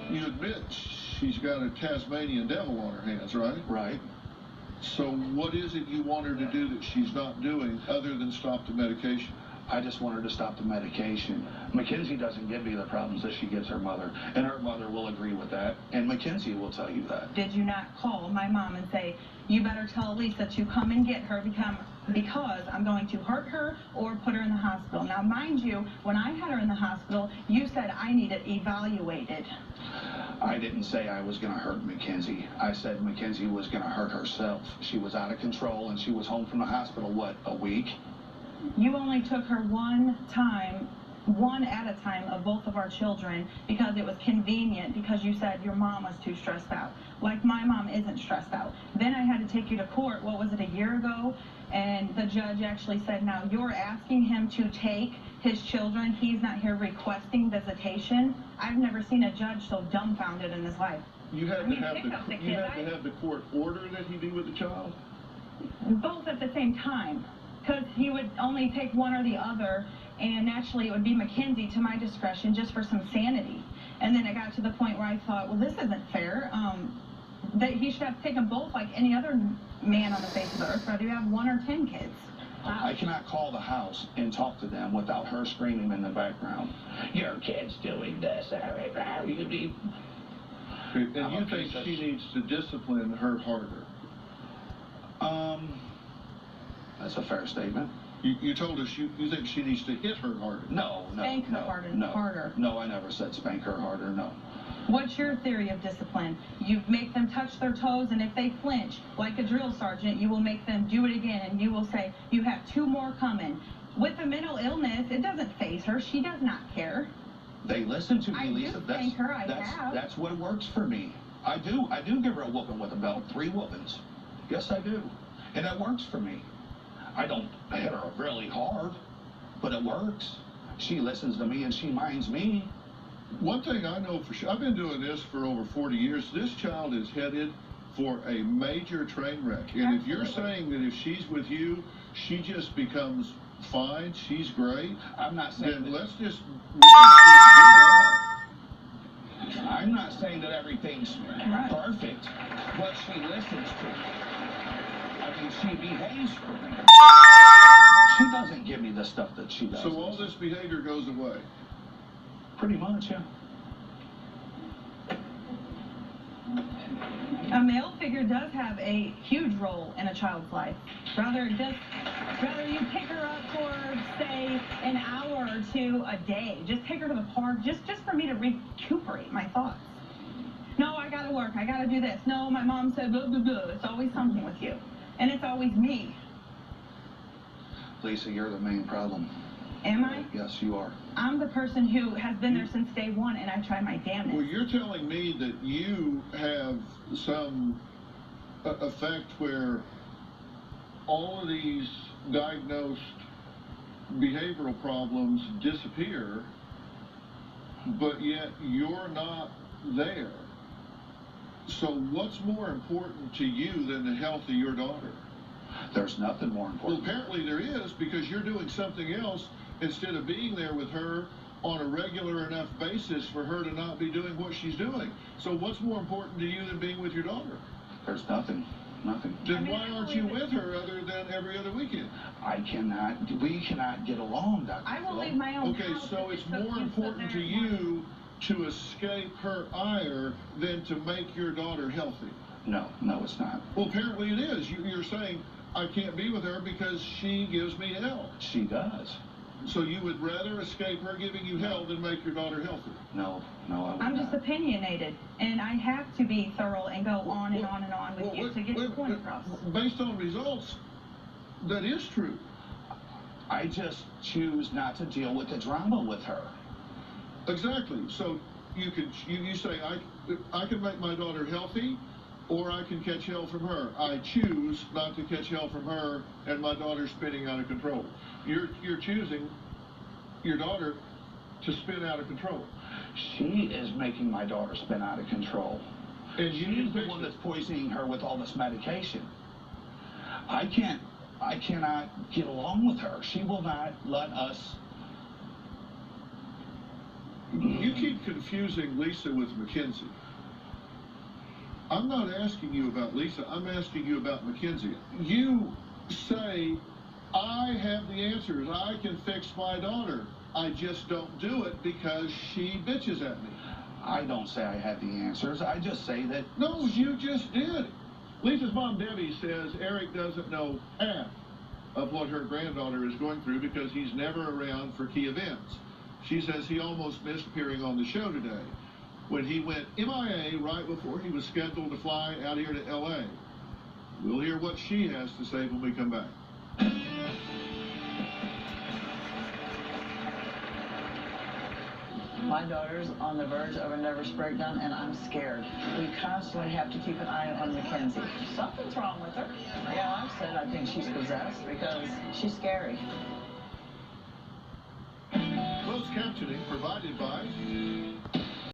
You admit she's got a Tasmanian devil on her hands, right? Right. So what is it you want her to do that she's not doing other than stop the medication? I just want her to stop the medication. Mackenzie doesn't give me the problems that she gives her mother, and her mother will agree with that, and Mackenzie will tell you that. Did you not call my mom and say, you better tell Lisa to come and get her because I'm going to hurt her or put her in the hospital? Now, mind you, when I had her in the hospital, you said I needed evaluated. I didn't say I was going to hurt Mackenzie. I said Mackenzie was going to hurt herself. She was out of control, and she was home from the hospital, what, a week? You only took her one at a time of both of our children because it was convenient, because you said your mom was too stressed out. Like my mom isn't stressed out. Then I had to take you to court, what was it, a year ago? And the judge actually said, now you're asking him to take his children. He's not here requesting visitation. I've never seen a judge so dumbfounded in his life. You had to have the court order that he be with the child? Both at the same time. Because he would only take one or the other, and naturally it would be Mackenzie to my discretion just for some sanity. And then it got to the point where I thought, well, this isn't fair. That he should have taken both like any other man on the face of the earth, whether you have 1 or 10 kids. I cannot call the house and talk to them without her screaming in the background. Your kid's doing this. And you think she needs to discipline her harder? That's a fair statement. You told us you think she needs to hit her harder. No. Spank her harder. No, I never said spank her harder, no. What's your theory of discipline? You make them touch their toes, and if they flinch, like a drill sergeant, you will make them do it again, and you will say, you have 2 more coming. With the mental illness, it doesn't faze her. She does not care. They listen to me, I Lisa. That's what works for me. I do give her a whooping with a belt, 3 whoopings. Yes, I do. And that works for me. I don't hit her really hard, but it works. She listens to me and she minds me. One thing I know for sure, I've been doing this for over 40 years. This child is headed for a major train wreck. And Absolutely. If you're saying that if she's with you, she just becomes fine, she's great, I'm not saying then that. let's just do that. I'm not saying that everything's perfect, but she listens to me. I mean, she behaves for me. She doesn't give me the stuff that she does. So all this behavior goes away? Pretty much, yeah. A male figure does have a huge role in a child's life. Rather you pick her up for, say, an hour or 2 a day. Just take her to the park, just for me to recuperate my thoughts. No, I gotta work, I gotta do this. No, my mom said blah, blah, blah. It's always something with you. And it's always me. Lisa, you're the main problem. Am I? Yes, you are. I'm the person who has been there since day one, and I try my damnedest. Well, you're telling me that you have some effect where all of these diagnosed behavioral problems disappear, but yet you're not there. So what's more important to you than the health of your daughter? There's nothing more important. Well, apparently there is, because you're doing something else instead of being there with her on a regular enough basis for her to not be doing what she's doing. So what's more important to you than being with your daughter? There's nothing. Then why aren't you with her other than every other weekend? We cannot get along, Dr. I will leave my own Okay, house. so it's more important to you to escape her ire than to make your daughter healthy. No, it's not. Well, apparently it is. You're saying, I can't be with her because she gives me hell. She does. So you would rather escape her giving you hell than make your daughter healthy? No, I would I'm not. just opinionated, and I have to be thorough and go on and on and on with you to get the point across. Based on results, that is true. I just choose not to deal with the drama with her. Exactly. So you say, I can make my daughter healthy, or I can catch hell from her. I choose not to catch hell from her and my daughter spinning out of control. You're choosing your daughter to spin out of control. She is making my daughter spin out of control. And she's the one that's poisoning her with all this medication. I cannot get along with her. She will not let us. You keep confusing Lisa with Mackenzie. I'm not asking you about Lisa, I'm asking you about Mackenzie. You say, I have the answers, I can fix my daughter. I just don't do it because she bitches at me. I don't say I have the answers, I just say that... No, you just did. Lisa's mom, Debbie, says Eric doesn't know half of what her granddaughter is going through because he's never around for key events. She says he almost missed appearing on the show today when he went MIA right before he was scheduled to fly out here to LA. We'll hear what she has to say when we come back. My daughter's on the verge of a nervous breakdown, and I'm scared. We constantly have to keep an eye on Mackenzie. Something's wrong with her. Yeah, I've said I think she's possessed because she's scary. Closed captioning provided by